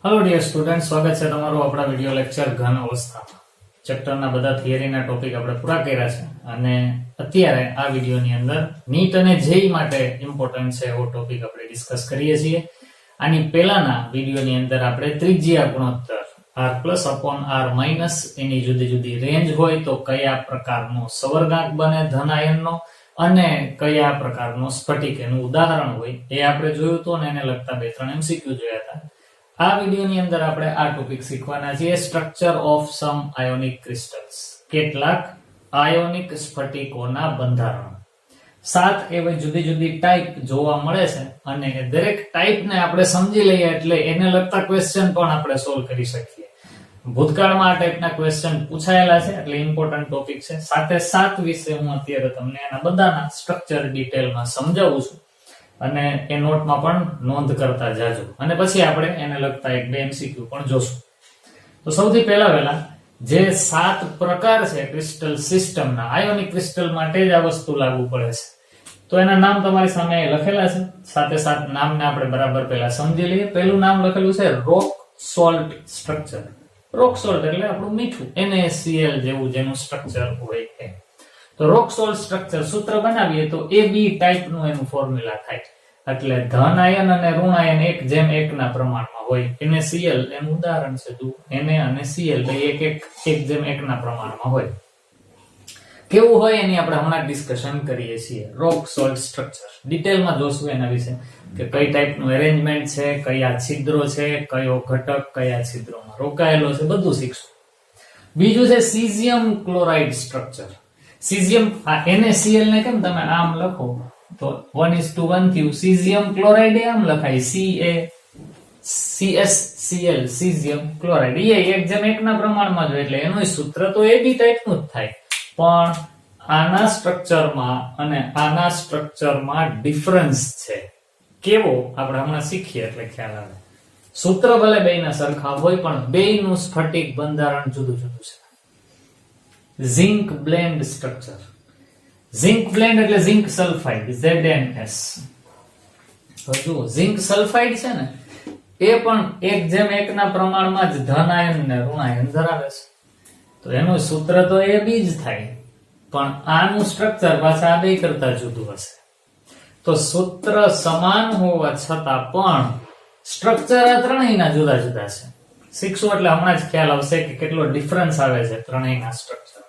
Hello dear student, स्वागत है તમારું આપણા વિડિયો લેક્ચર ઘન અવસ્થામાં। ચેપ્ટરના બધા થિયરીના ટોપિક આપણે પૂરા કર્યા છે અને અત્યારે આ વિડિયોની અંદર નીટ અને જેઈ માટે ઇમ્પોર્ટન્ટ છે એવો ટોપિક આપણે ડિસ્કસ કરીએ છીએ। આની પહેલાના વિડિયોની અંદર આપણે ત્રિજ્યા ગુણોત્તર r+r- એની જુદી જુદી રેન્જ હોય તો કયા પ્રકારનો સવર્ગાંક બને ધન આયનનો અને કયા પ્રકારનો સ્ફટિક એનું ઉદાહરણ હોય એ આપણે જોયું તો અને એને લગતા બે ત્રણ એમસીક્યુ જોયા હતા। આ વિડિયોની અંદર આપણે આ ટોપિક શીખવાના છીએ, structure of sum ionic crystals, કેટલાક આયોનિક સ્ફટિકોના બંધારણ। 7 એવી જુદી જુદી ટાઈપ જોવા મળે છે અને દરેક ટાઈપને આપણે સમજી લઈએ એટલે એને લગતા ક્વેશ્ચન પણ આપણે સોલ્વ કરી શકીએ। ભૂતકાળમાં આ ટાઈપના ક્વેશ્ચન પૂછાયેલા છે એટલે ઇમ્પોર્ટન્ટ ટોપિક છે। સાથે 7 વિશે હું અત્યારે તમને એના બધાના સ્ટ્રક્ચર ડિટેલમાં સમજાવું છું અને એ નોટમાં પણ નોંધ કરતા જાજો અને પછી આપણે એને લગતા એક બે એમસીક્યુ પણ જોશું। તો સૌથી પહેલા જે 7 પ્રકાર છે ક્રિસ્ટલ સિસ્ટમના, આયોનિક ક્રિસ્ટલ માટે જ આ વસ્તુ લાગુ પડે છે તો એના નામ તમારી સામે લખેલા છે। સાથે નામને આપણે બરાબર પહેલા સમજી લઈએ। પહેલું નામ લખેલું છે રોક સોલ્ટ સ્ટ્રક્ચર। રોક સોલ્ટ એટલે આપણું મીઠું, NaCl જેવું જેનું સ્ટ્રક્ચર હોય એ। તો રોક સોલ્ટ સ્ટ્રક્ચર સૂત્ર બનાવીએ તો AB ટાઈપનું એનું ફોર્મ્યુલા થાય એટલે ધન આયન અને ઋણ આયન 1:1 ના પ્રમાણમાં હોય। NaCl એનું ઉદાહરણ છે, તો Na અને Cl બે 1:1 ના પ્રમાણમાં હોય। કેવું હોય એની આપણે હમણાં ડિસ્કશન કરીએ છીએ। રોક સોલ્ટ સ્ટ્રક્ચર ડિટેલમાં જોશું એના વિશે કે કઈ ટાઈપનું એરેન્જમેન્ટ છે, કયા છિદ્રો છે, કયો ઘટક કયા છિદ્રોમાં રોકાયેલો છે, બધું શીખશું। બીજું છે સીઝિયમ ક્લોરાઇડ સ્ટ્રક્ચર। સીઝિયમ આ NaCl ને કેમ તમે આમ લખો તો 1:1 થયું, સીઝિયમ ક્લોરાઇડ આમ લખાય CaCsCl સીઝિયમ ક્લોરાઇડ, એ 1:1 ના પ્રમાણમાં જ હોય એટલે એનું સૂત્ર તો AB ટાઈપનું જ થાય। પણ આના સ્ટ્રક્ચરમાં અને આના સ્ટ્રક્ચરમાં ડિફરન્સ છે। કેવો આપણે હમણાં શીખીએ એટલે ખ્યાલ આવે। સૂત્ર ભલે બેયના સરખા હોય પણ બેયનું સ્ફટિક બંધારણ જુદું જુદું છે। Zinc blend structure. Zinc blend એટલે ઝિંક સલ્ફાઇડ ZnS। તો જુઓ ઝિંક સલ્ફાઇડ છે ને એ પણ 1:1 ના પ્રમાણમાં જ ધન આયન ને ઋણ આયન ધરાવે છે તો એનું સૂત્ર તો AB જ થાય પણ આનું સ્ટ્રક્ચર પાછા આ બે કરતા જુદું હશે। તો સૂત્ર સમાન હોવા છતાં પણ સ્ટ્રક્ચર આ ત્રણેયના જુદા જુદા છે। શીખશું એટલે હમણાં જ ખ્યાલ આવશે કે કેટલો ડિફરન્સ આવે છે ત્રણેયના સ્ટ્રક્ચર।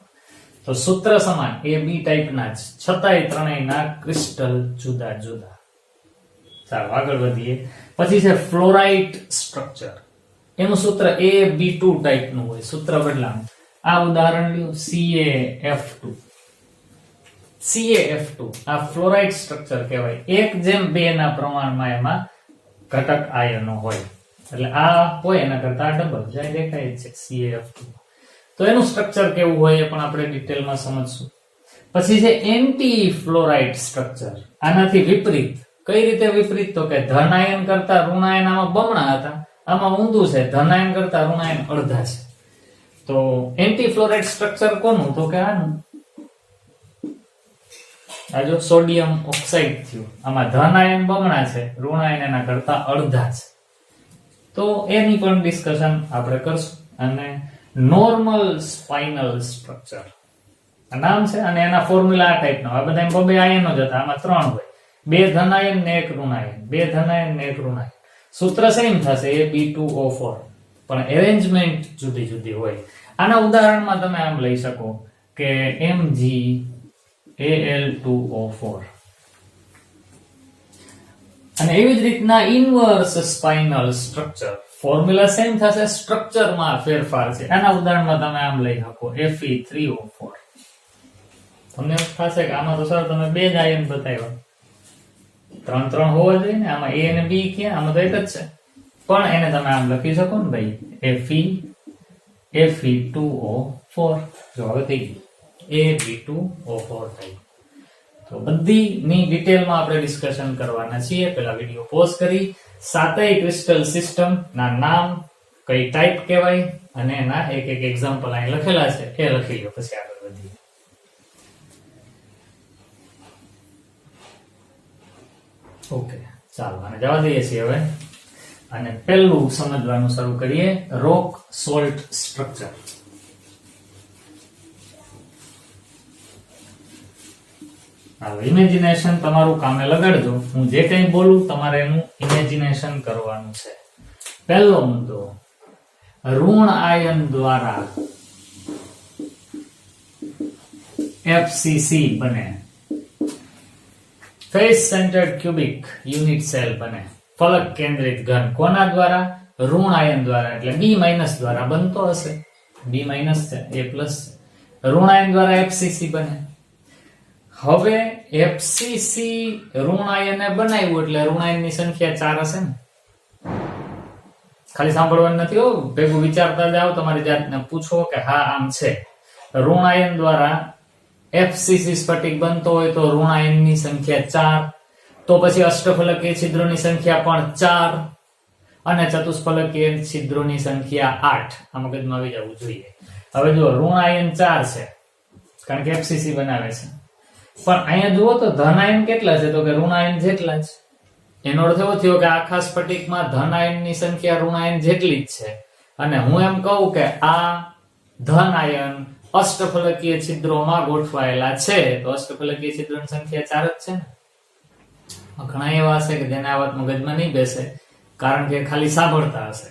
તો સૂત્ર સમાન AB ટાઈપના જ છતાંય ત્રણેયના ક્રિસ્ટલ જુદા જુદા। ચાલો આગળ વધીએ। પછી છે ફ્લોરાઇટ સ્ટ્રક્ચર। એનું સૂત્ર AB2 ટાઈપનું હોય, સૂત્ર બદલાનું। આ ઉદાહરણ લ્યો CaF2 આ ફ્લોરાઇટ સ્ટ્રક્ચર કહેવાય। 1:2 ના પ્રમાણમાં એમાં ઘટક આયનો હોય એટલે આ હોય એના કરતા ડબલ જાય દેખાય છે CaF2। તો એનું સ્ટ્રક્ચર કેવું હોય એ પણ આપણે ડિટેલમાં સમજશું। પછી છે એન્ટી ફ્લોરાઇટ સ્ટ્રક્ચર। આનાથી વિપરીત। કઈ રીતે વિપરીત? તો કે ધન આયન કરતા ઋણ આયન આમાં બમણા હતા, આમાં ઊંધું છે, ધન આયન કરતા ઋણ આયન અડધા છે। તો એન્ટી ફ્લોરાઇડ સ્ટ્રક્ચર કોનું? તો કે આનું। આ જો સોડિયમ ઓક્સાઇડ થયું, આમાં ધન આયન બમણા છે, ઋણ આયન એના કરતા અડધા છે તો એની પણ ડિસ્કશન આપણે કરશું। અને નોર્મલ સ્પાઇનલ સ્ટ્રક્ચર આ નામ છે અને એના ફોર્મ્યુલા આ ટાઈપનો। આ બધા બે આયનો જ હતા, આમાં 3 હોય, 2 ધન આયન ને 1 ઋણ આયન, 2 ધન આયન ને 1 ઋણ આયન। સૂત્ર સેમ થશે AB2O4 પણ એરેન્જમેન્ટ જુદી જુદી હોય। આના ઉદાહરણમાં તમે આમ લઈ શકો કે MgAl2O4 અને એવી જ રીતના inverse spinal structure, formula same થશે, સ્ટ્રક્ચરમાં ફેરફાર છે। આના ઉદાહરણમાં તમે આમ લઈ શકો Fe3O4। તમને થશે કે આમાં તો સર તમે બે જ આયન બતાવ્યા, 3 હોવા જોઈએ ને, આમાં A અને B ક્યાં? આમાં તો એક જ છે પણ એને તમે આમ લખી શકો ને ભાઈ Fe2O4 જો હવે થઈ ગયું AB2O4 થઈ। તો બધીની ડિટેલમાં આપણે ડિસ્કશન કરવાના છીએ। પહેલા વિડિયો પોઝ કરી 7 ક્રિસ્ટલ સિસ્ટમ ના નામ, કઈ ટાઈપ કહેવાય અને એના એક એક્ઝામ્પલ અહીં લખેલા છે એ લખી લો પછી આગળ વધીએ। ઓકે ચાલો આને જવા દઈએ છીએ હવે। અને પહેલું સમજવાનું શરૂ કરીએ, રોક સોલ્ટ સ્ટ્રક્ચર. ઇમેજિનેશન તમારું કામે લગાડજો. હું જે કંઈ બોલું તમારે એનું ઇમેજિનેશન કરવાનું છે. પહેલો મુદ્દો, ઋણ આયન દ્વારા FCC બને, face centred cubic unit cell બને. ફલક કેન્દ્રિત ઘન કોના દ્વારા? ઋણ આયન દ્વારા, એટલે B- દ્વારા બનતો હશે. B- છે, A+. ઋણ આયન દ્વારા FCC બને. હવે FCC ઋણ આયને બનાવ્યું એટલે ઋણ આયનની સંખ્યા 4 હશે ને? ખાલી સાંભળવાનું નથી હો, ભેગું વિચારતા જાઓ, તમારી જાતને પૂછો કે હા આમ છે. ઋણ આયન દ્વારા FCC સ્ફટિક બનતો હોય તો ઋણ આયનની સંખ્યા 4, તો પછી અષ્ટફલકીય છિદ્રોની સંખ્યા પણ 4 અને ચતુષ્ફલકીય છિદ્રોની સંખ્યા 8. આ મગજમાં આવી જવું જોઈએ. હવે જો ઋણ આયન 4 છે કારણ કે FCC બનાવે છે, પણ અહીંયા જુઓ તો ધન આયન કેટલા છે? તો કે ઋણ આયન જેટલા જ. એનો અર્થ એવો થયો કે આખા સ્ફટિકમાં ધન આયનની સંખ્યા ઋણ આયન જેટલી જ છે. અને હું એમ કહું કે આ ધન આયન અષ્ટફલકીય છિદ્રોમાં ગોઠવાયેલા છે, તો અષ્ટફલકીય છિદ્રોની સંખ્યા 4 જ છે ને. ઘણા એવા હશે કે જેને આ વાત મગજમાં નહીં બેસે, કારણ કે ખાલી સાંભળતા હશે.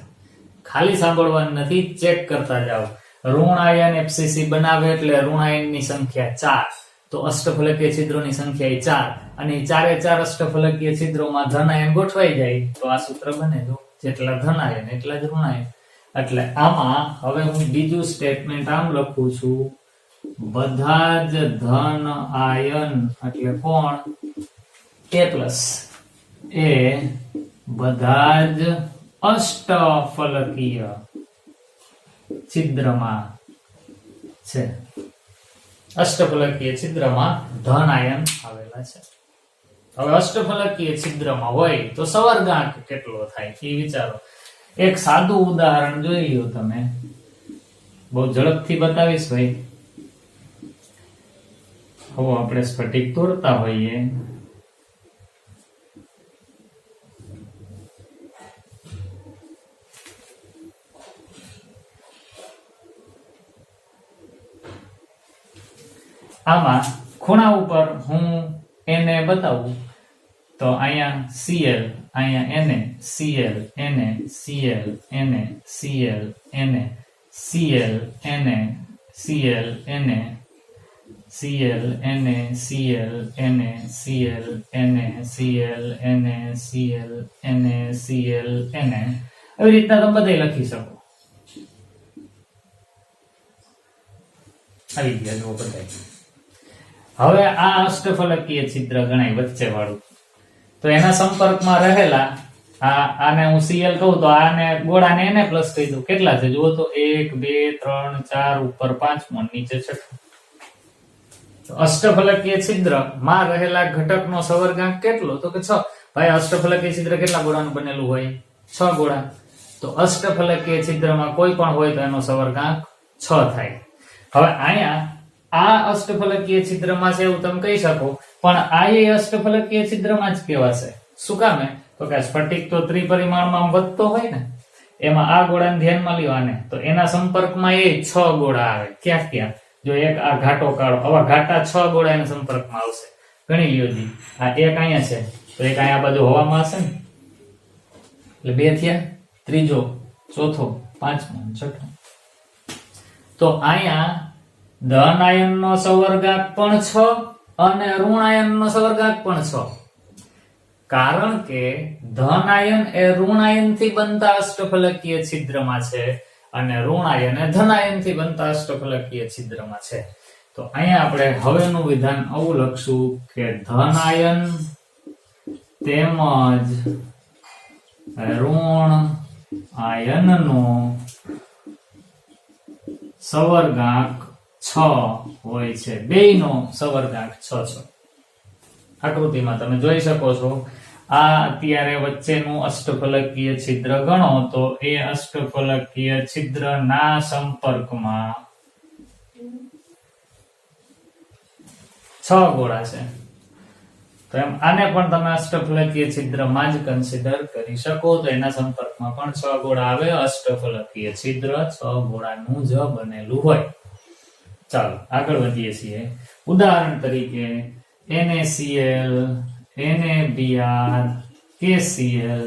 ખાલી સાંભળવાનું નથી, ચેક કરતા જાઓ. ઋણ આયન FCC બનાવે એટલે ઋણ આયનની સંખ્યા 4, તો અષ્ટફલકીય છિદ્રોની સંખ્યા 4, અને 4 અષ્ટફલકીય છિદ્રોમાં ધન આયન ગોઠવાઈ જાય તો આ સૂત્ર બને. જો જેટલા ધન આયન એટલા જ ઋણ આયન. એટલે આમાં હવે હું બીજું સ્ટેટમેન્ટ આમ લખું છું, બધા જ ધન આયન એટલે કોણ? A+, એ બધા જ અષ્ટફલકીય છિદ્રમાં છે. અષ્ટફલકીય છિદ્રમાં ધન આયન આવેલા છે. હવે અષ્ટફલકીય છિદ્રમાં હોય તો સવર્ગાંક કેટલો થાય એ વિચારો. એક સાદું ઉદાહરણ જોઈ લો તમે, બહુ ઝડપથી બતાવીશ ભાઈ. હવે આપણે સ્ફટિક તોડતા હોઈએ, આમાં ખૂણા ઉપર હું એને બતાવું તો અહીંયા Cl, અહીંયા Na, Cl, Na, Cl, Na, Cl, Na, Cl, Na, Cl, Na, Cl, Na, Cl, Na, Cl, Na, Cl, Na, Cl, Na, Cl, Na. આવી રીતના તમે બધે લખી શકો. આવી ગયા જો બધાય. હવે આ અષ્ટફલકીય છિદ્ર ગણાય વચ્ચે વાળું, તો એના સંપર્કમાં રહેલા આને હું Cl કહું તો આને ગોળાને Na+ કહી દઉં. કેટલા છે જુઓ તો 1 2 3 4, ઉપર 5મો, નીચે 6. તો અષ્ટફલકીય છિદ્ર માં રહેલા ઘટકનો સવર્ગાંક કેટલો? તો કે 6. ભાઈ અષ્ટફલકીય છિદ્ર કેટલા ગોળાનું બનેલું હોય? 6 ગોળા. તો અષ્ટફલકીય છિદ્રમાં કોઈ પણ હોય તો એનો સવર્ગાંક 6 થાય. હવે અહીંયા આ અષ્ટફલકીય છિદ્રમાં છે એવું તમે કહી શકો, પણ આ એ અષ્ટફલકીય છિદ્રમાં જ કહેવાશે. શું કામે? તો કે સ્ફટિક તો ત્રિપરિમાણમાં વધતો હોય ને, એમાં આ ગોળાને ધ્યાનમાં લ્યો આને, તો એના સંપર્કમાં એ 6 ગોળા આવે. ક્યાં ક્યાં? જો એક આ ઘાટો કાઢો, આવા ઘાટા 6 ગોળા એના સંપર્કમાં આવશે. ગણી લ્યો જી, આ એક અહીંયા છે તો એક અહીંયા બાજુ હવામાં હશે ને, એટલે 2 થયા, ત્રીજો, ચોથો, 5મો, 6મો. તો અહીંયા ધન આયનનો સવર્ગાંક પણ 6 અને ઋણ આયનનો સવર્ગાંક પણ 6. કારણ કે ધન આયન એ ઋણ આયનથી બનતા અષ્ટફલકીય છિદ્રમાં છે અને ઋણ આયન એ ધન આયનથી બનતા અષ્ટફલકીય છિદ્રમાં છે. તો અહીંયા આપણે હવેનું વિધાન આવું લખશું કે ધન આયન તેમજ ઋણ આયનનો સવર્ગાંક 6 હોય છે. બેયનો સવર્ગાંક 6 છે. આકૃતિમાં તમે જોઈ શકો છો. આ અત્યારે વચ્ચેનું અષ્ટફલકીય છિદ્ર ગણો તો એ અષ્ટફલકીય છિદ્રના સંપર્કમાં 6 ગોળા છે. તો એમ આને પણ તમે અષ્ટફલકીય છિદ્રમાં જ કન્સિડર કરી શકો. તો એના સંપર્કમાં પણ 6 ગોળા આવે. અષ્ટફલકીય છિદ્ર 6 ગોળાનું જ બનેલું હોય. ચાલો આગળ વધીએ છીએ. ઉદાહરણ તરીકે NaCl, NaBr, KCl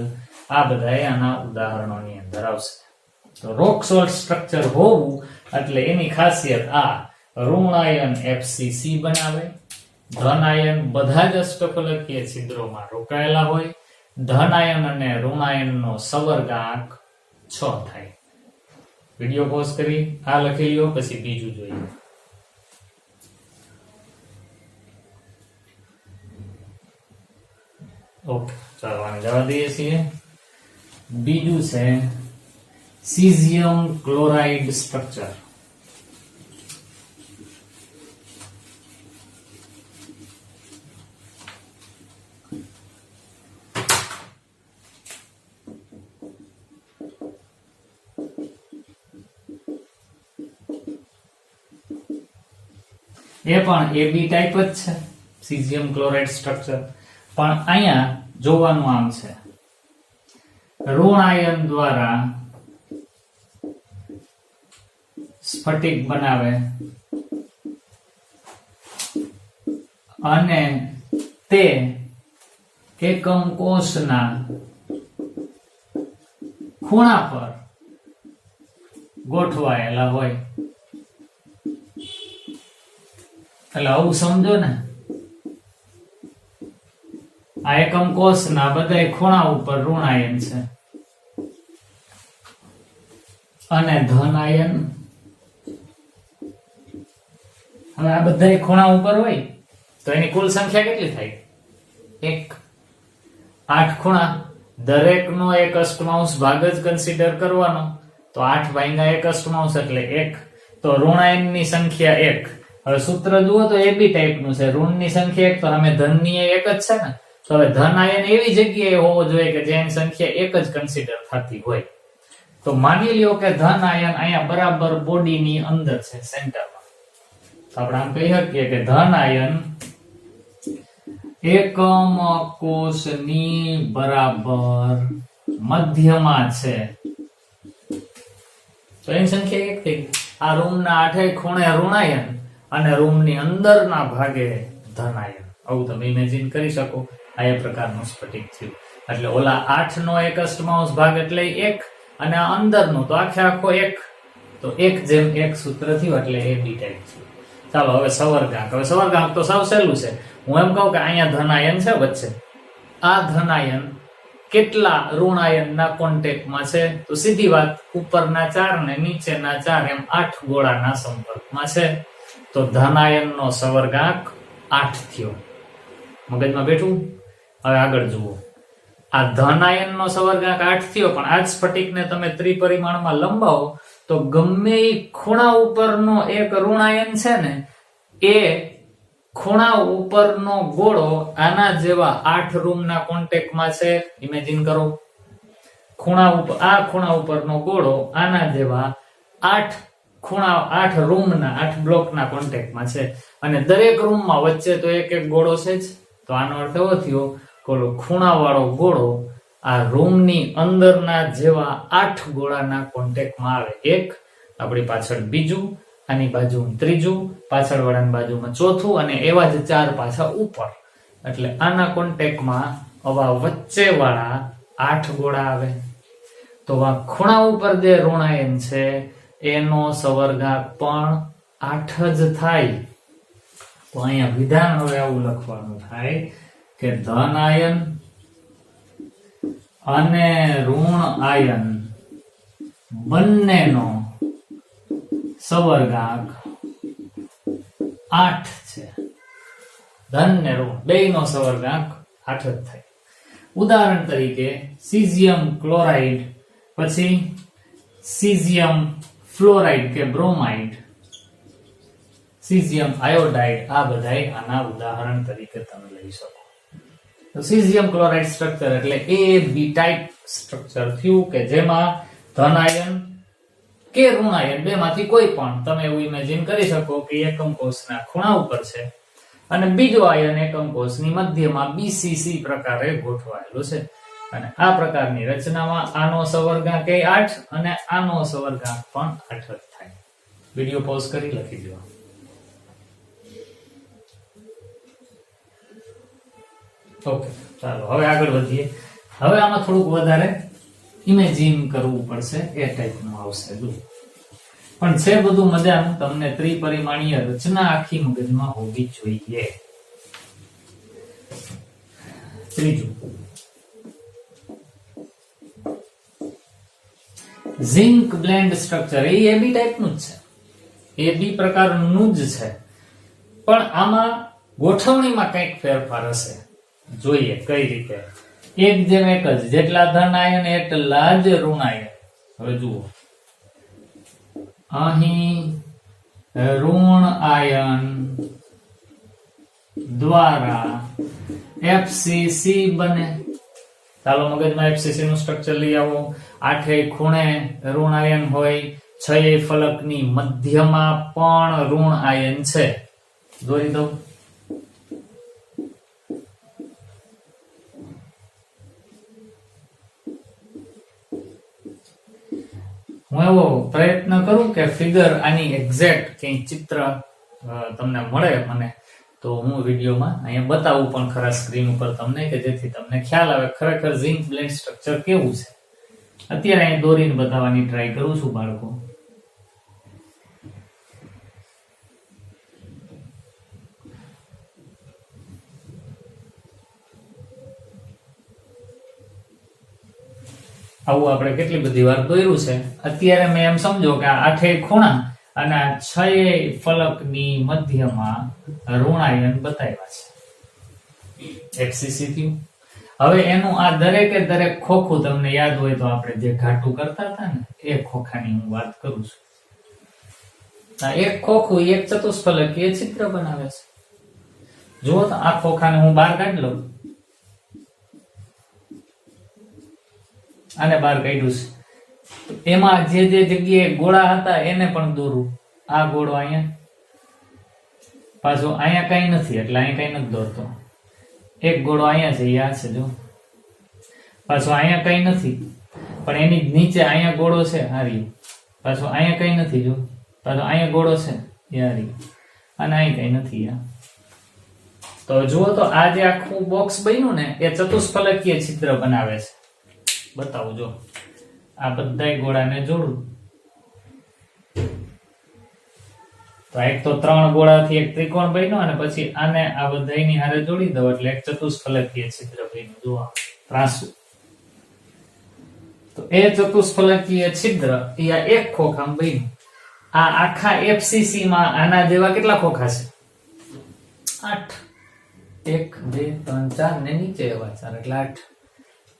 આ બધા આના ઉદાહરણોની અંદર આવશે. તો રોક સોલ્ટ સ્ટ્રક્ચર હોવું એટલે એની ખાસિયત આ ઋણ આયન FCC બનાવે, ધન આયન બધા જ અષ્ટફલકીય છિદ્રોમાં રોકાયેલા હોય, ધન આયન અને ઋણ આયનનો સવર્ગાંક 6 થાય. વિડિયો પોઝ કરી આ લખી લ્યો, પછી બીજું જોઈએ. ઓકે, ચાલો આને જવા દઈએ છીએ. બીજું છે સીઝિયમ ક્લોરાઇડ સ્ટ્રક્ચર. એ પણ AB ટાઈપ જ છે, સીઝિયમ ક્લોરાઇડ સ્ટ્રક્ચર. પણ અહીંયા જોવાનું આમ છે, ઋણ આયન દ્વારા સ્ફટિક બનાવે અને તે એકમ કોષના ખૂણા પર ગોઠવાયેલા હોય. એટલે આવું સમજો ને, આ એકમ કોષના બધા ખૂણા ઉપર ઋણ આયન છે અને ધન આયન. હવે આ બધા ખૂણા ઉપર હોય તો એની કુલ સંખ્યા કેટલી થાય? 1. 8 ખૂણા, દરેકનો 1 અષ્ટમાંશ ભાગ જ કન્સિડર કરવાનો. તો 8 ભાગ્યા 1 અષ્ટમાંશ એટલે 1. તો ઋણ આયનની સંખ્યા 1. હવે સૂત્ર જુઓ તો AB ટાઈપનું છે, ઋણની સંખ્યા 1, તો અમે ધનની 1 જ છે ને. તો હવે ધન આયન એવી જગ્યાએ હોવો જોઈએ કે જેની સંખ્યા 1 જ કન્સિડર થતી હોય. તો માની લ્યો કે ધન આયન અહીંયા બરાબર બોડીની અંદર છે, સેન્ટરમાં. તો આપણે આમ કહી શકીએ કે ધન આયન એકમ કોષની બરાબર મધ્યમાં છે. તો એની સંખ્યા 1 થઈ. આ રૂમના 8 ખૂણે ઋણ આયન અને રૂમની અંદરના ભાગે ધન આયન. આવું તમે ઇમેજિન કરી શકો. આ એ પ્રકારનું સ્ફટિક થયું. એટલે ઓલા 8 નો 1 અષ્ટમાંશ ભાગ એટલે 1 અને આ અંદરનો તો આખો 1. તો 1:1 સૂત્ર થયું એટલે AB ટાઈપ થયું. ચાલો હવે સવર્ગાંક. હવે સવર્ગાંક તો સાવ સહેલું છે. હું એમ કહું કે અહીંયા ધન આયન છે વચ્ચે, આ ધન આયન કેટલા ઋણ આયનના કોન્ટેક્ટમાં છે? તો સીધી વાત, ઉપરના 4 ને નીચેના 4 એમ 8 ગોળાના સંપર્કમાં છે. તો ધન આયનનો સવર્ગાંક 8 થયો. મગજમાં બેઠું? હવે આગળ જુઓ. આ ધન આયનનો સવર્ગાંક 8 થયો, પણ આ જ સ્ફટિકને તમે ત્રિપરિમાણમાં લંબાવો તો ગમે એ ખૂણા ઉપરનો એક ઋણ આયન છે ને, એ ખૂણા ઉપરનો ગોળો આના જેવા 8 રૂમના કોન્ટેક્ટમાં છે. ઇમેજિન કરો, ખૂણા ઉપરનો ગોળો આના જેવા 8 રૂમના 8 બ્લોકના કોન્ટેક્ટમાં છે અને દરેક રૂમમાં વચ્ચે તો એક ગોળો છે જ. તો આનો અર્થ એવો થયો કે ખૂણાવાળો ગોળો આ રૂમની અંદરના જેવા 8 ગોળાના કોન્ટેક્ટમાં આવે. એક આપણી પાછળ બીજું, આની બાજુમાં ત્રીજું, પાછળવાળાની બાજુમાં ચોથું અને એવા જ 4 પાછા ઉપર. એટલે આના કોન્ટેક્ટમાં આવા વચ્ચેવાળા 8 ગોળા આવે. તો આ ખૂણા ઉપર જે ઋણ આયન છે એનો સવર્ગાંક પણ 8 જ થાય. તો અહીંયા વિધાન હવે આવું લખવાનું થાય કે ધન આયન અને ઋણ આયન બંનેનો સવર્ગાંક 8 છે. ધન ને ઋણ બેયનો સવર્ગાંક 8 જ થાય. ઉદાહરણ તરીકે સીઝિયમ ક્લોરાઇડ, પછી સીઝિયમ ફ્લોરાઇડ કે બ્રોમાઇડ, સીઝિયમ આયોડાઇડ, આ બધાય આના ઉદાહરણ તરીકે તમે લઈ શકો. તો સીઝિયમ ક્લોરાઇડ સ્ટ્રક્ચર એટલે AB ટાઈપ સ્ટ્રક્ચર થયું કે જેમાં ધન આયન કે ઋણ આયન બેમાંથી કોઈ પણ તમે એવું ઇમેજિન કરી શકો કે એકમ કોષના ખૂણા ઉપર છે અને બીજો આયન એકમ કોષની મધ્યમાં BCC પ્રકારે ગોઠવાયેલો છે. અને આ પ્રકારની રચનામાં આનો સવર્ગાંક 8 અને આનો સવર્ગાંક પણ 8 જ થાય. વિડિયો પોઝ કરી લખી દો. ઓકે, ચાલો હવે આગળ વધીએ. હવે આમાં થોડુંક વધારે ઇમેજિન કરવું પડશે, એ ટાઈપનું આવશે. પણ છે બધું મજાનું. તમને ત્રિપરિમાણીય રચના આખી મગજમાં હોવી જોઈએ. ત્રીજું, ઝિંક બ્લેન્ડ સ્ટ્રક્ચર. એ AB ટાઈપનું જ છે, AB પ્રકારનું જ છે, પણ આમાં ગોઠવણીમાં કંઈક ફેરફાર હશે. જોઈએ કઈ રીતે. એક જેમ એક જ, જેટલા ધન આયન એટલા જ ઋણ આયન. હવે જુઓ, અહીં ઋણ આયન દ્વારા FCC બને. ચાલો મગજમાં FCC નું સ્ટ્રક્ચર લઈ આવો. 8 ખૂણે ઋણ આયન હોય, 6 ફલકની મધ્યમાં પણ ઋણ આયન છે. દોરી દઉં. હું એવો પ્રયત્ન કરું કે ફિગર આની એક્ઝેક્ટ કઈ ચિત્ર તમને મળે મને, તો હું વિડીયોમાં અહીંયા બતાવું પણ ખરા સ્ક્રીન ઉપર તમને, કે જેથી તમને ખ્યાલ આવે ખરેખર ઝિંક બ્લેન્ડ સ્ટ્રક્ચર કેવું છે. અત્યારે અહીં દોરીને બતાવવાની ટ્રાય કરું છું બાળકો. આવું આપણે કેટલી બધી વાર દોર્યું છે. અત્યારે મેં એમ સમજો કે આ 8 ખૂણા અને આ 6 ફલકની મધ્યમાં ઋણાયન બતાવ્યા છે. FCC થયું. હવે એનું આ દરેકે દરેક ખોખું તમને યાદ હોય તો આપણે જે ઘાટું કરતા હતા ને, એ ખોખાની હું વાત કરું છું. આ એક ખોખું એક ચતુષ્ફલકીય ચિત્ર બનાવે છે. જુઓ તો આ ખોખાને હું બહાર કાઢી લઉં. આને બહાર કાઢ્યું છે. એમાં જે જે જગ્યાએ ગોળા હતા એને પણ દોરું. આ ગોળો અહીંયા, પાછો અહીંયા કઈ નથી એટલે અહીંયા કઈ નથી દોરતો. એક ગોળો અહીંયા છે, આ છે જો. પાછો અહીંયા કઈ નથી, પણ એની નીચે અહીંયા ગોળો છે, આ રહ્યું. પાછો અહીંયા કઈ નથી જો. પાછો અહીંયા ગોળો છે, એ આ રહ્યું. અને અહીં કઈ નથી. તો જુઓ તો આ જે આખું બોક્સ બન્યું ને, એ ચતુષ્ફલકીય ચિત્ર બનાવે છે. બતાવું જો. આ બધા ગોળાને જોડું તો એક તો 3 ગોળાથી એક ત્રિકોણ બન્યો, અને પછી આને આ બધાની હારે જોડી દઉં એટલે એક ચતુષ્ફલકીય છિદ્ર બન્યું. જુઓ ત્રાંસુ. તો એ ચતુષ્ફલકીય છિદ્ર એ આ એક ખોખામાં બન્યું. આ આખા FCC માં આના જેવા કેટલા ખોખા છે? 8. 1 2 3 4 ને નીચે એવા 4 એટલે 8.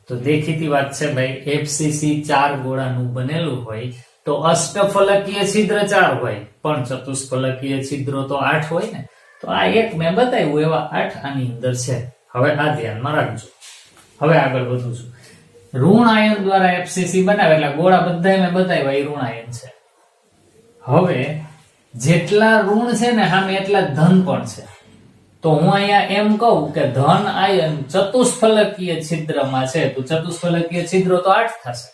તો દેખીતી વાત છે ભાઈ, FCC 4 ગોળાનું બનેલું હોય તો અષ્ટફલકીય છિદ્ર 4 હોય, પણ ચતુષ્ફલકીય છિદ્રો તો 8 હોય ને. તો આ એક મેં બતાવ્યું એવા 8 આની અંદર છે. હવે આ ધ્યાનમાં રાખજો. હવે આગળ વધું છું. ઋણ આયન દ્વારા FCC બનાવે એટલે ગોળા બધા મેં બતાવ્યા એ ઋણ આયન છે. હવે જેટલા ઋણ છે ને સામે એટલા ધન પણ છે. તો હું અહીંયા એમ કહું કે ધન આયન ચતુષ્ફલકીય છિદ્રમાં છે, તો ચતુષ્ફલકીય છિદ્રો તો 8 થશે.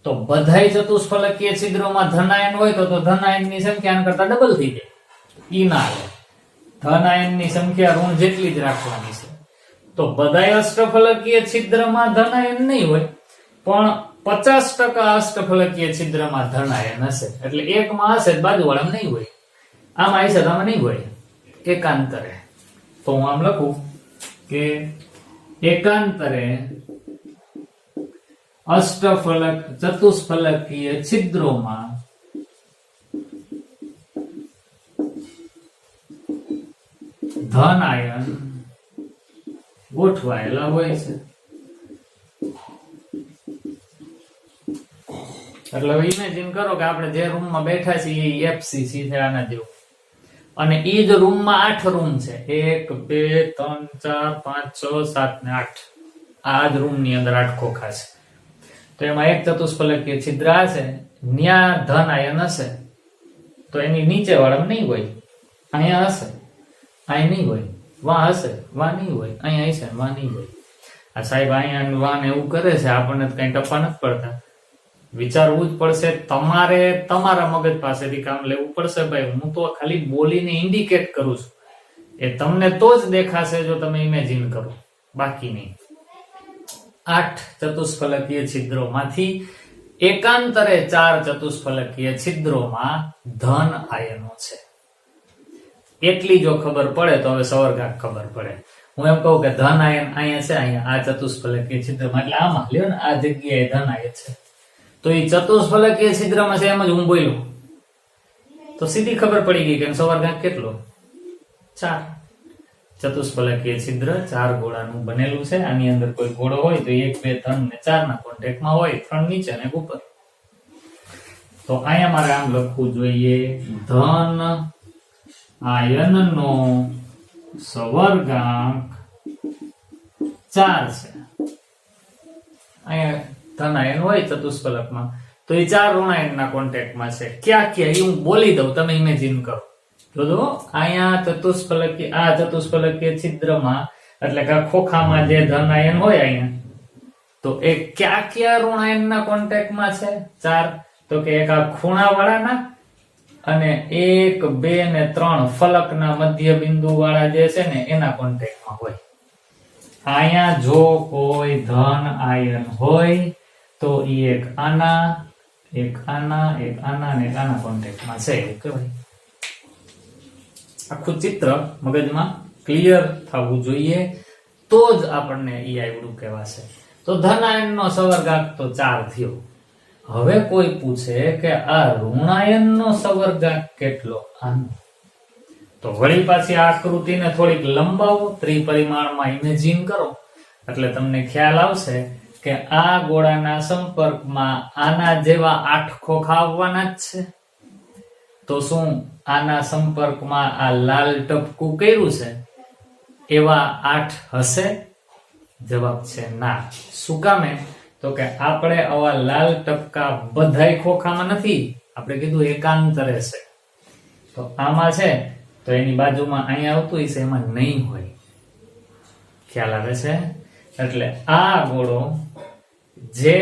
તો બધાય ચતુષ્ફલકીય છિદ્રોમાં ધન આયન હોય તો ધન આયનની સંખ્યા આના કરતા ડબલ થઈ જાય. ઈ ના આવે. ધન આયનની સંખ્યા ઋણ જેટલી જ રાખવાની છે. તો બધાય અષ્ટફલકીય છિદ્રમાં ધન આયન નહીં હોય, પણ 50% અષ્ટફલકીય છિદ્રમાં ધન આયન હશે. એટલે એકમાં હશે, બાજુવાળામાં નહીં હોય. આમાં હશે, આમાં નહીં હોય. એકાંતરે. તો હું આમ લખું કે એકાંતરે ચતુષ્ફલકીય છિદ્રોમાં ધન આયન ગોઠવાયેલા હોય છે. એટલે ઇમેજિન કરો કે આપણે જે રૂમમાં બેઠા છીએ એ FCC છે આના જેવું, અને એ જ રૂમમાં 8 રૂમ છે. 1 2 3 4 5 6 7 ને 8. આ જ રૂમની અંદર 8 ખોખા છે. તો એમાં એક ચતુષ્ફલકીય છિદ્ર હશે, ન્યા ધન આયન હશે, તો એની નીચે વાળામાં નહીં હોય. અહીંયા હશે, અહીં નહીં હોય. વા હશે, વા નહીં હોય, અહીંયા હશે વા નહીં હોય. આ સાહેબ અહીંયા વા ને એવું કરે છે, આપણને કઈ ટપ્પા નથી પડતા. વિચારવું જ પડશે, તમારે તમારા મગજ પાસેથી કામ લેવું પડશે. ભાઈ હું તો ખાલી બોલીને ઇન્ડિકેટ કરું છું, એ તમને તો જ દેખાશે જો તમે ઇમેજિન કરો, બાકી નહીં. 8 ચતુષ્ફલકીય છિદ્રોમાંથી એકાંતરે 4 ચતુષ્ફલકીય છિદ્રોમાં ધન આયનો છે. એટલી જો ખબર પડે તો હવે સવર્ગાંક ખબર પડે. હું એમ કહું કે ધન આયન અહીંયા છે, અહીંયા આ ચતુષ્ફલકીય છિદ્રમાં, એટલે આમાં લ્યો ને આ જગ્યાએ ધન આયન છે, તો એ ચતુષ્ફલકીય છિદ્રમાં છે, એમ જ હું બોલ્યો તો સીધી ખબર પડી ગઈ કે સવર્ગાંક કેટલો? 4. ચતુષ્ફલકીય છિદ્ર 4 ગોળાનું બનેલું છે. આની અંદર કોઈ ગોળો હોય તો 1 2 3 ને 4 ના કોન્ટેક્ટમાં હોય, 3 નીચે ને ઉપર. તો અહીંયા મારે આમ લખવું જોઈએ, ધન આયનનો સવર્ગાંક 4 છે. અહીંયા ધન આયન હોય ચતુષ્ફલકમાં તો એ 4 ઋણાયનના કોન્ટેક્ટમાં છે. ક્યાં ક્યાં એ હું બોલી દઉં, તમે ઇમેજિન કરો. જો અહીંયા ચતુષ્ફલકીય છિદ્રમાં એટલે કે ખોખામાં જે ધન આયન હોય અહીંયા, તો એ ક્યાં ક્યાં ઋણાયનના કોન્ટેક્ટમાં છે? 4. તો કે એક આ ખૂણાવાળાના અને 1 2 ને 3 ફલકના મધ્ય બિંદુ વાળા જે છે ને એના કોન્ટેક્ટમાં હોય. અહીંયા જો કોઈ ધન આયન હોય તો એ એક આના ને એક આના કોન્ટેક્ટમાં છે એવું કહેવાય. આખું ચિત્ર મગજમાં ક્લિયર થવું જોઈએ તો જ આપણને ઈ આવડું કહેવાશે. તો ધન આયનનો સવર્ગાંક તો 4 થયો. હવે કોઈ પૂછે કે આ ઋણાયનનો સવર્ગાંક કેટલો? આનો. તો વળી પાછી આ આકૃતિને થોડીક લંબાવો, ત્રિપરિમાણમાં ઇમેજિન કરો એટલે તમને ખ્યાલ આવશે કે આ ગોળાના સંપર્કમાં આના જેવા 8 ખોખા આવવાના જ છે. તો શું આના સંપર્કમાં આ લાલ ટપકું કર્યું છે એવા 8 હશે? જવાબ છે ના. શું કામે? તો કે આપણે આવા લાલ ટપકા બધાય ખોખામાં નથી, આપણે કીધું એકાંતરે છે. તો આમાં છે તો એની બાજુમાં અહીંયા આવતું હશે, એમાં નહીં હોય. ખ્યાલ આવે છે? એટલે આ ગોળો જે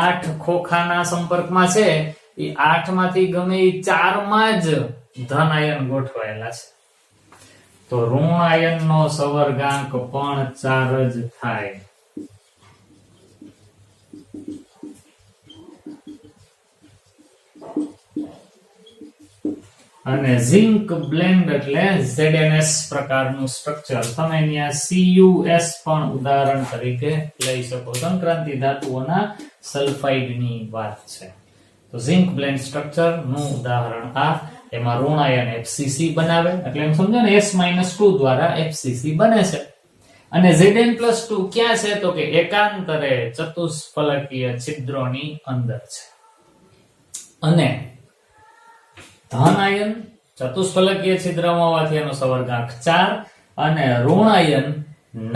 8 ખોખાના સંપર્કમાં છે એ 8 માંથી ગમે એ 4 માં જ ધન આયન ગોઠવાયેલા છે. તો ઋણ આયનનો સવર્ગાંક પણ 4 જ થાય. અને ઝિંક બ્લેન્ડ એટલે ZnS પ્રકારનું સ્ટ્રક્ચર તમે અહીંયા CuS પણ ઉદાહરણ તરીકે લઈ શકો. સંક્રાંતિ ધાતુઓના સલ્ફાઇડની વાત છે. તો ઝિંક બ્લેન્ડ સ્ટ્રક્ચર નું ઉદાહરણ આ. એમાં ઋણ આયન FCC બનાવે એટલે એમ સમજો ને S-2 દ્વારા FCC બને છે. અને Zn+2 ક્યાં છે? તો કે એકાંતરે ચતુષ્ફલકીય છિદ્રોની અંદર છે. અને ધન આયન ચતુષ્ફલકીય છિદ્રમાં હોવાથી એનો સવર્ગાંક 4 અને ઋણ આયન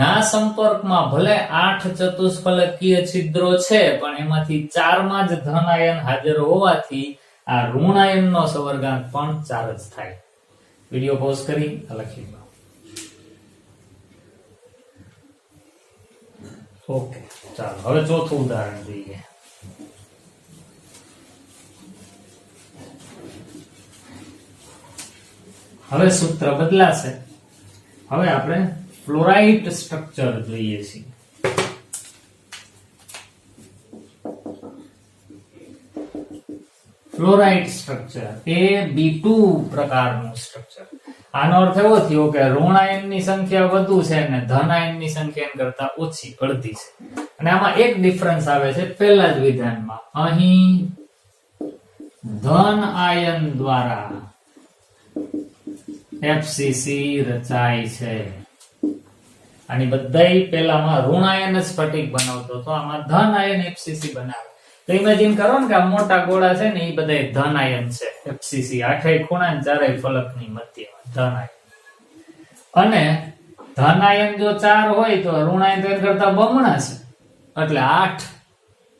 ના સંપર્કમાં ભલે 8 ચતુષ્ફલકીય છિદ્રો છે પણ એમાંથી 4 માં જ ધન આયન હાજર હોવાથી આ ઋણ આયનનો સવર્ગાંક પણ 4 જ થાય. વિડિયો પોઝ કરી લખી લો. ઓકે, ચાલો હવે ચોથું ઉદાહરણ જોઈએ. હવે સૂત્ર બદલાશે. હવે આપણે ફ્લોરાઇડ સ્ટ્રક્ચર જોઈએ છીએ. ફ્લોરાઇડ સ્ટ્રક્ચર AB2 પ્રકારનું સ્ટ્રક્ચર. આનો અર્થ એવો થયો કે ઋણ આયનની સંખ્યા વધુ છે અને ધન આયનની સંખ્યા કરતા ઓછી, અડધી છે. અને આમાં એક ડિફરન્સ આવે છે પહેલા જ વિધાનમાં. અહીં ધન આયન દ્વારા FCC રચાય છે. આની બધાય પેલામાં ઋણ આયન જ સ્ફટિક બનાવતો તો આમાં ધન આયન FCC બનાવે. તો ઇમેજિન કરો ને કે આ મોટા ગોળા છે ને એ બધા ધન આયન છે FCC, 8 ખૂણા અને 4 ફલકની મધ્યમાં ધન આયન. અને ધન આયન જો 4 હોય તો ઋણ આયન કરતા બમણા છે એટલે 8.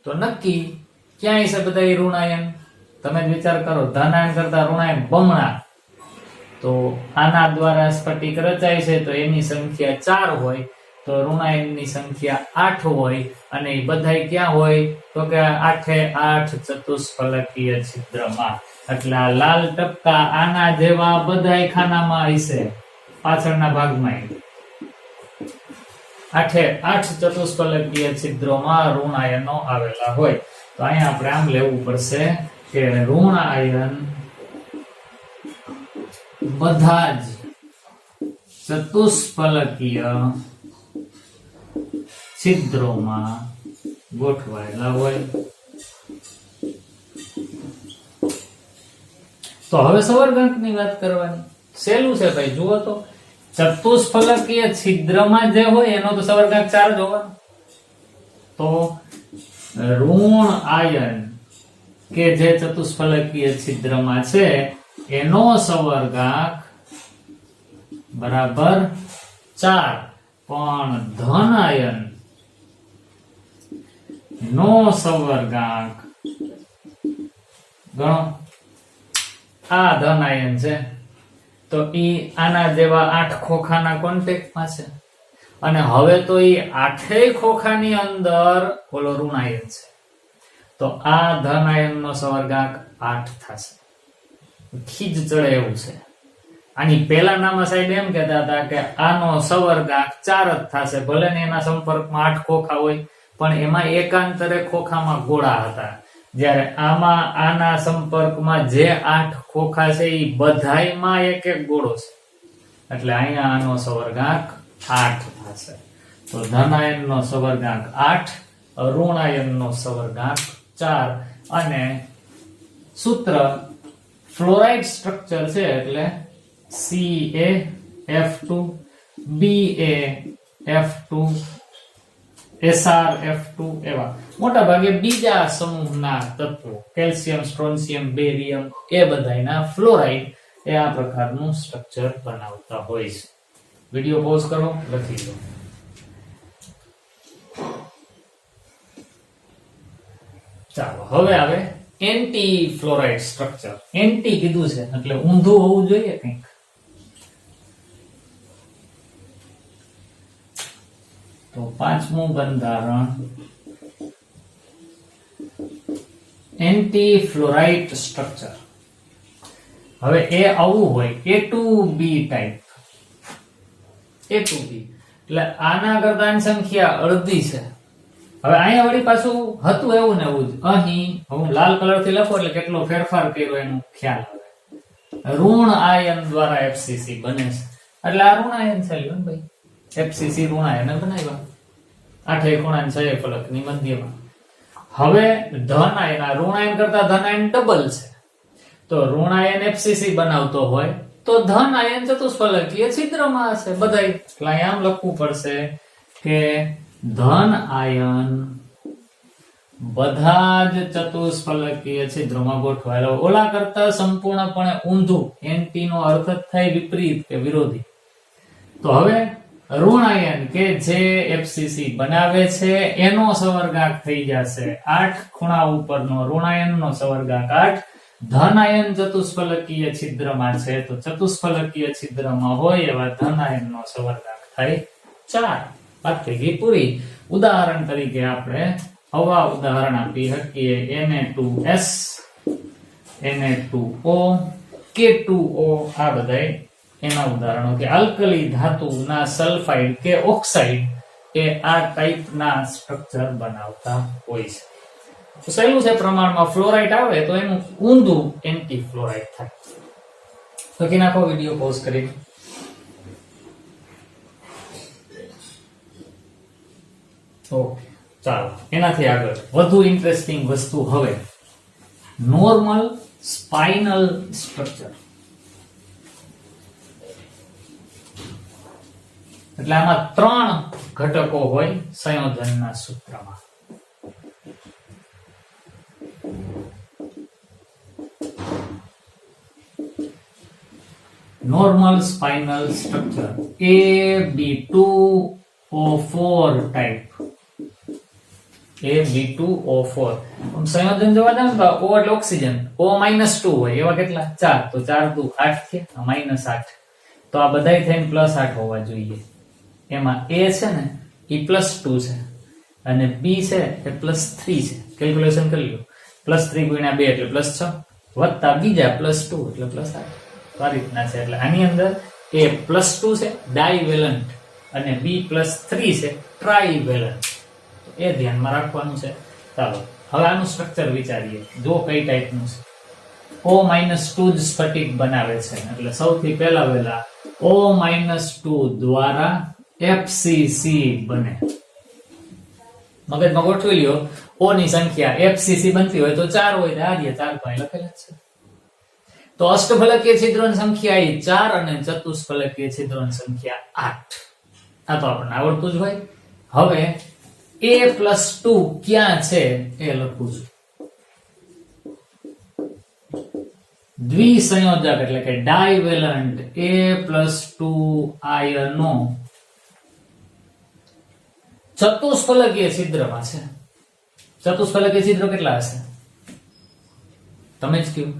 તો નક્કી ક્યાંય છે બધા ઋણ આયન? તમે જ વિચાર કરો, ધન આયન કરતા ઋણ આયન બમણા તો આના દ્વારા સ્ફટિક રચાય છે તો એની સંખ્યા 4 હોય, તો ઋણાયનની સંખ્યા 8 હોય, અને એ બધાય ક્યાં હોય તો કે 8 ચતુષ્ફલકીય છિદ્રમાં. એટલે આ લાલ ટપકા આના જેવા બધાય ખાનામાં હશે, પાછળના ભાગમાં 8 ચતુષ્ફલકીય છિદ્રોમાં ઋણાયનો આવેલા હોય. તો અહીંયા આપણે આમ લેવું પડશે કે ઋણાયન બધા જ ચતુષ્ફલકીય છિદ્રોમાં ગોઠવાયેલા હોય. તો હવે સવર્ગાંકની વાત કરવાની. સહેલું છે ભાઈ, જુઓ તો ચતુષ્ફલકીય છિદ્રમાં જે હોય એનો તો સવર્ગાંક 4 જ હોવાનો. તો ઋણ આયન કે જે ચતુષ્ફલકીય છિદ્રમાં છે એનો સવર્ગાંક બરાબર 4, પણ ધન આયન નો સવર્ગાંક ગણો. આ ધન આયન છે તો ઈ આના જેવા 8 ખોખાના કોન્ટેક્ટમાં છે, અને હવે તો ઈ 8 ખોખાની અંદર ઓલો ઋણાયન છે, તો આ ધન આયનનો સવર્ગાંક 8 થશે. ખીજ ચડે એવું છે. આની પહેલાનામાં સાહેબ એમ કહેતા હતા કે આનો સવર્ગાંક 4 જ થશે, ભલે ને એના સંપર્કમાં 8 ખોખા હોય, પણ એમાં એકાંતરે ખોખામાં ગોળા હતા. જ્યારે આમાં આના સંપર્કમાં જે 8 ખોખા છે એ બધાયમાં એક એક ગોળો છે, એટલે અહીંયા આનો સવર્ગાંક 8 થશે. તો ધનાયનનો સવર્ગાંક 8, ઋણાયનનો સવર્ગાંક 4, અને સૂત્ર ફ્લોરાઇડ સ્ટ્રક્ચર છે એટલે CaF2 BaF2 SrF2 એવા મોટા ભાગે બીજા સમૂહના તત્વો કેલ્શિયમ, સ્ટ્રોન્શિયમ, બેરિયમ એ બધાયના ફ્લોરાઇડ એ આ પ્રકારનું સ્ટ્રક્ચર બનાવતા હોય છે. વિડિયો પોઝ કરો, લખી લો. ચાલો હવે આવે એન્ટી ફ્લોરાઇડ સ્ટ્રક્ચર. એન્ટી કીધું છે એટલે ઊંધું હોવું જોઈએ કંઈક. તો પાંચમું બંધારણ એન્ટી ફ્લોરાઇડ સ્ટ્રક્ચર. હવે એ આવું હોય A2B ટાઈપ. A2B એટલે આના કરતા આની સંખ્યા અડધી છે. હવે અહીંયા વળી પાછું હતું એવું ને એવું જ. અહીં હું લાલ કલર થી લખો એટલે કેટલો ફેરફાર કર્યો એનો ખ્યાલ આવે. ઋણ આયન દ્વારા FCC બને છે એટલે આ ઋણ આયન છે લ્યો ભાઈ. FCC ઋણ આયન બનાવ્યા 8 ખૂણા 6 ફલકની મધ્યમાં. હવે ધન આયન, આ ઋણ આયન કરતા ધન આયન ડબલ છે, તો ઋણ આયન FCC બનાવતો હોય તો ધન આયન ચતુષ્ફલકીય છિદ્રમાં હશે બધાય. એટલે અહીંયા આમ લખવું પડશે કે ધન આયન બધા જ ચતુષ્ફલકીય છિદ્રોમાં ગોઠવાયેલા. ઓલા કરતા સંપૂર્ણપણે ઊંધું. એન્ટી નો અર્થ જ થાય વિપરીત કે વિરોધી. તો હવે ઋણ આયન કે જે FCC બનાવે છે એનો સવર્ગાંક થઈ જશે 8, ખૂણા ઉપરનો ઋણ આયનનો સવર્ગાંક 8. ધન આયન ચતુષ્ફલકીય છિદ્રમાં છે તો ચતુષ્ફલકીય છિદ્રમાં હોય એવા ધન આયનનો સવર્ગાંક થાય 4. વાત થઈ ગઈ પૂરી. ઉદાહરણ તરીકે આપણે આવા ઉદાહરણ આપી શકીએ Na2S, Na2O, K2O. આ બધાય એના ઉદાહરણો કે આલ્કલી ધાતુના સલ્ફાઇડ કે ઓક્સાઇડ એ આ ટાઈપના સ્ટ્રક્ચર બનાવતા હોય છે. તો સહેલું છે, પ્રમાણમાં ફ્લોરાઇડ આવે તો એનું ઊંધું એન્ટી ફ્લોરાઇડ થાય. લખી નાખો, વિડિયો પોઝ કરી. ઓકે, ચાલો એનાથી આગળ વધુ ઇન્ટરેસ્ટિંગ વસ્તુ હવે નોર્મલ સ્પાઇનલ સ્ટ્રક્ચર. એટલે આમાં 3 ઘટકો હોય સંયોજનના સૂત્રમાં. Normal spinal structure AB2O4 type. Ab2O4 સંયોજન જોવા જાવ તો O એટલે ઓક્સિજન, O-2 હોય એવા કેટલા 4, તો 4 દુ 8 થયા, -8, તો આ બધાય થઈને +8 હોવા જોઈએ. એમાં A છે ને એ +2 છે અને B છે એ +3 છે. કેલ્ક્યુલેશન કરી લો, +3 × 2 એટલે +6 વત્તા બીજા +2 એટલે +8. આ રીતના છે. એટલે આની અંદર A +2 છે ડાયવેલન્ટ અને B +3 છે ટ્રાઇવેલન્ટ. એ ધ્યાનમાં રાખવાનું છે. ચાલો હવે આનું સ્ટ્રક્ચર વિચારીએ. જો કઈ ટાઈપનું છે. O-2 જ સ્ફટિક બનાવે છે, એટલે સૌથી પહેલા O-2 દ્વારા FCC બને. મગજમાં ગોઠવી લ્યો, O ની સંખ્યા FCC બનતી હોય તો 4 હોય, આ જે 4 ભાઈ લખેલા છે. તો અષ્ટફલકીય છિદ્રોની સંખ્યા એ 4 અને ચતુષ્ફલકીય છિદ્રોની સંખ્યા 8. આ તો આપણને આવડતું જ હોય. હવે A+2 ક્યાં છે એ લખું છું. દ્વિસંયોજક એટલે કે ડાયવેલન્ટ A+2 આયનો ચતુષ્ફલકીય છિદ્રમાં છે. ચતુષ્ફલકીય છિદ્રો કેટલા હશે તમે જ કહ્યું.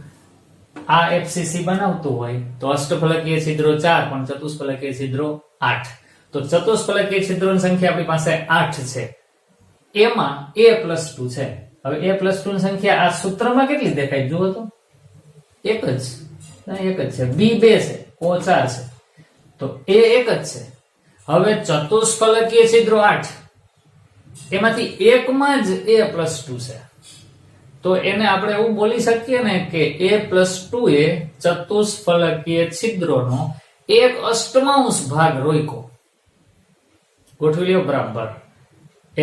આ FCC બનાવતું હોય તો અષ્ટફલકીય છિદ્રો 4 પણ ચતુષ્ફલકીય છિદ્રો 8. તો ચતુષ્ફલકીય છિદ્રોની સંખ્યા આપણી પાસે 8 છે. એમાં A+2 છે. હવે A+2 ની સંખ્યા આ સૂત્રમાં કેટલી દેખાય જુઓ તો, એક જ છે. B 2 છે, O 4 છે, તો A એક જ છે. હવે ચતુષ્ફલકીય છિદ્રો 8, એમાંથી એકમાં જ A+2 છે. તો એને આપણે એવું બોલી શકીએ ને કે A+2 એ ચતુષ્ફલકીય છિદ્રોનો 1/8 ભાગ રોક્યો. ગોઠવી લ્યો બરાબર.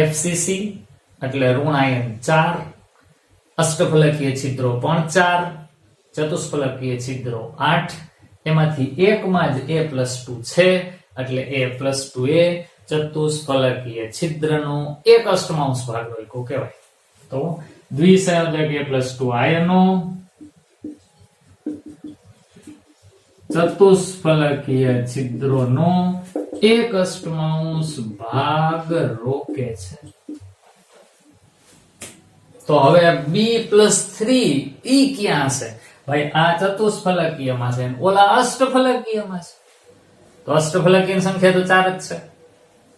FCC એટલે ઋણાયન 4, અષ્ટફલકીય છિદ્રો પણ 4, ચતુષ્ફલકીય છિદ્રો 8, એમાંથી એકમાં જ A+2 છે, એટલે A+2 એ ચતુષ્ફલકીય છિદ્રનો 1/8 ભાગ રોક્યો કહેવાય. તો દ્વિસંયોજક A+2 આયનો ચતુષ્ફલકીય છિદ્રોનો 1/8 ભાગ રોકે છે. તો હવે B+3 ઈ ક્યાં છે ભાઈ? આ ચતુષ્ફલકીયમાં છે, ઓલા અષ્ટફલકીયમાં છે. તો અષ્ટફલકીય સંખ્યા તો 4 જ છે.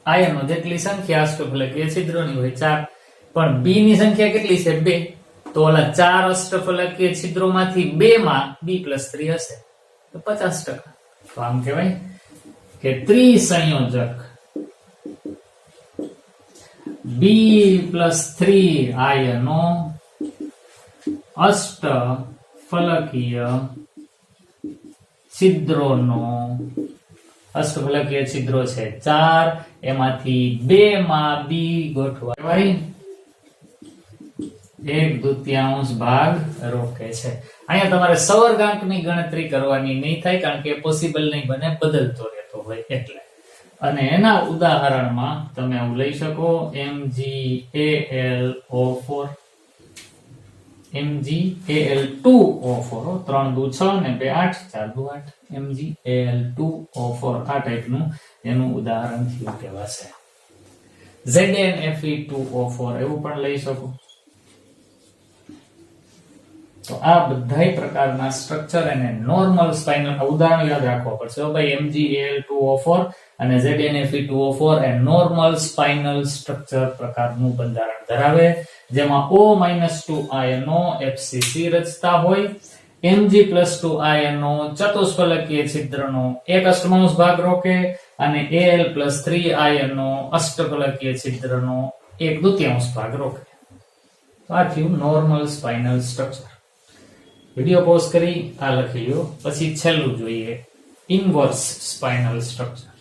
આયનો જેટલી સંખ્યા અષ્ટફલકીય છિદ્રોની હોય 4, પણ B ની સંખ્યા કેટલી છે 2. તો ઓલા 4 અષ્ટફલકીય છિદ્રોમાંથી 2 માં B+3 હશે, તો 50%. તો આમ કહેવાય કે ત્રિસંયોજક B+3 આયનો અષ્ટફલકીય છિદ્રોનો, અષ્ટફલકીય છિદ્રો છે 4, એમાંથી 2 માં B ગોઠવાય 1/2 ભાગ રોકે છે. અહીંયા તમારે સવર્ગાંકની ગણતરી કરવાની નહીં થાય, કારણ કે પોસિબલ નહીં બને, બદલતો રહેતો હોય એટલે. અને એના ઉદાહરણમાં તમે આવું લઈ શકો MgAlO4, MgAl2O4, 3 દુ 6 ને 2 8, 4 દુ 8, MgAl2O4 આ ટાઈપનું એનું ઉદાહરણ થયું કહેવાશે. ZnFe2O4 એવું પણ લઈ શકો. તો આ બધા પ્રકારના સ્ટ્રક્ચર અને નોર્મલ સ્પાઇનલ ઉદાહરણ યાદ રાખવા પડશે. ભાઈ MgAl2O4 અને ZnFe2O4 એ નોર્મલ સ્પાઇનલ સ્ટ્રક્ચર પ્રકારનું બંધારણ ધરાવે, જેમાં O-2 આયનો FCC રચતા હોય. Mg+2 આયનો ચતુષ્ફલકીય છિદ્રનો 1/8 ભાગ રોકે અને Al+3 આયનો અષ્ટફલકીય છિદ્રનો 1/2 ભાગ રોકે. તો આ થયું normal spinal structure. Video pause કરી આ લખી લો, પછી છેલ્લું જોઈએ ઇન્વર્સ સ્પાઇનલ સ્ટ્રક્ચર.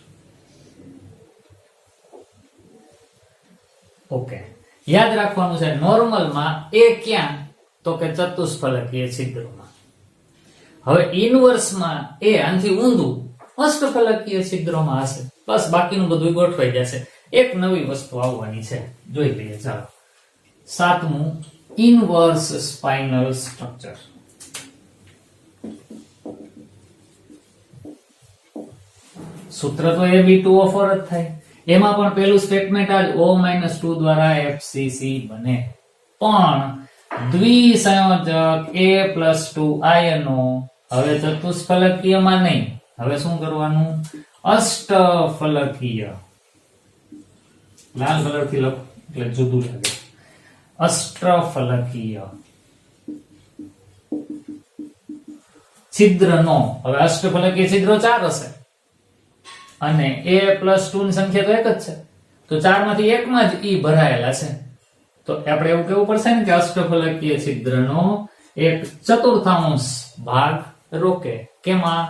ઓકે, યાદ રાખવાનું છે નોર્મલમાં એ ક્યાં, તો કે ચતુષ્ફલકીય છિદ્રોમાં. હવે ઇન્વર્સમાં એ આનાથી ઊંધું અષ્ટફલકીય છિદ્રોમાં હશે, બસ બાકીનું બધું ગોઠવાઈ જશે. એક નવી વસ્તુ આવવાની છે, જોઈ લઈએ. ચાલો, 7મું ઇન્વર્સ સ્પાઇનલ સ્ટ્રક્ચર. સૂત્ર તો Ab2O4 જ થાય. એમાં પણ પેલું સ્ટેટમેન્ટ આ O-2 દ્વારા FCC બને. પણ દ્વિસંયોજક A+2 આયનો હવે ચતુષ્ફલકીયમાં નહીં, હવે શું કરવાનું? અષ્ટફલકીય. લાલ કલર થી લખો એટલે જુદું લાગે. અષ્ટફલકીય છિદ્રનો, હવે અષ્ટફલકીય છિદ્રો 4 હશે અને A+2 ની સંખ્યા તો એક જ છે, તો 4 માંથી એકમાં જ ઈ ભરાયેલા છે. તો આપણે એવું કહેવું પડશે ને કે અષ્ટફલકીય છિદ્રનો 1/4 ભાગ રોકે. કેમાં?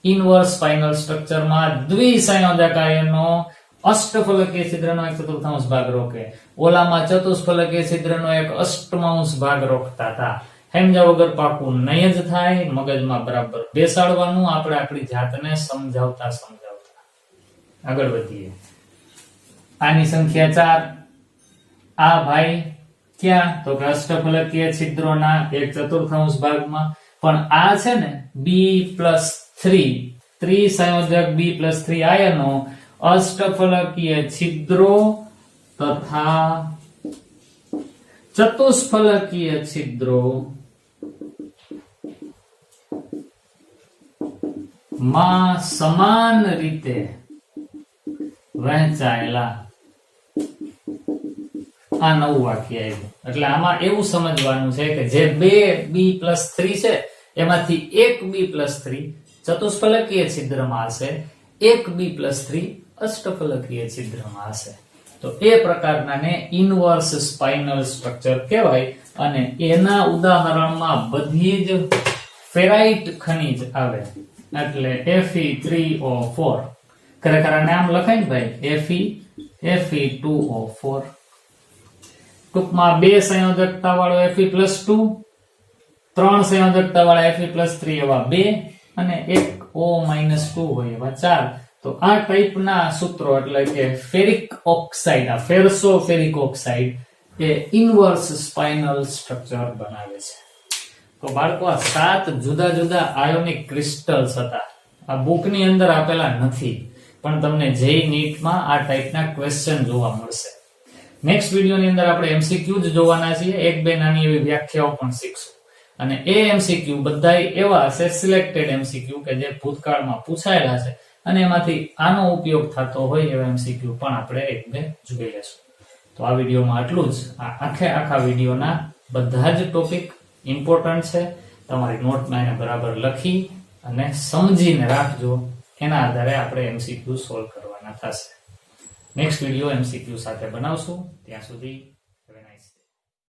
ઇનવર્સ સ્પાઇનલ સ્ટ્રક્ચરમાં દ્વિસંયોજક આયનો અષ્ટફલકીય છિદ્રનો 1/4 ભાગ રોકે. ઓલામાં ચતુષ્ફલકીય છિદ્રનો 1/8 ભાગ રોકતા હતા. સમજાવ વગર પાકું નહીં જ થાય. મગજમાં બરાબર બેસાડવાનું. આપણે આપણી જાતને સમજાવતા આગળ વધીએ. આની સંખ્યા 4. આ ભાઈ ક્યાં? તો કે અષ્ટફલકીય છિદ્રોના 1/4 ભાગમાં. પણ આ છે ને B+3 ત્રિસંયોજક B+3 આયનો અષ્ટફલકીય છિદ્રો તથા ચતુષ્ફલકીય છિદ્રો માં સમાન રીતે વહેંચાયેલા. આ નવું વાક્ય આવ્યું. એટલે આમાં એવું સમજવાનું છે કે જે બે B+3 છે એમાંથી એક B+3 ચતુષ્ફલકીય છિદ્રમાં હશે, એક B+3 અષ્ટફલકીય છિદ્રમાં હશે. તો એ પ્રકારનાને ઇનવર્સ સ્પાઇનલ સ્ટ્રક્ચર કહેવાય. અને એના ઉદાહરણમાં બધી જ ફેરાઇટ ખનિજ આવે. એટલે Fe3O4. ખરેખર આને આમ લખાય ને ભાઈ, Fe2O4. ટૂંકમાં 2 સંયોજકતા વાળો Fe+2, 3 સંયોજકતા વાળા Fe+3 એવા 2 અને એક O-2 હોય એવા 4. તો આ ટાઈપના સૂત્રો એટલે કે ફેરિક ઓક્સાઇડ, આ ફેરસો ફેરિક ઓક્સાઇડ એ ઇનવર્સ સ્પાઇનલ સ્ટ્રક્ચર બનાવે છે. તો બાળકો આ 7 જુદા જુદા આયોનિક ક્રિસ્ટલ્સ હતા. આ બુકની અંદર આપેલા નથી, પણ તમને જેઈ નીટમાં આ ટાઈપના ક્વેશ્ચન જોવા મળશે. નેક્સ્ટ વિડીયોની અંદર આપણે MCQ જ જોવાના છીએ. એક બે નાની એવી વ્યાખ્યાઓ પણ શીખશું. અને એ MCQ બધાય એવા હશે સિલેક્ટેડ MCQ કે જે ભૂતકાળમાં પૂછાયેલા છે અને એમાંથી આનો ઉપયોગ થતો હોય એવા MCQ પણ આપણે એક બે જોઈ લેશું. તો આ વિડીયોમાં આટલું જ. આ આખા વિડીયોના બધા જ ટોપિક ઇમ્પોર્ટન્ટ છે. તમારી નોટમાં એને બરાબર લખી અને સમજીને રાખજો. એના આધારે આપણે MCQ સોલ્વ કરવાના થશે. નેક્સ્ટ વિડીયો MCQ સાથે બનાવશું. ત્યાં સુધી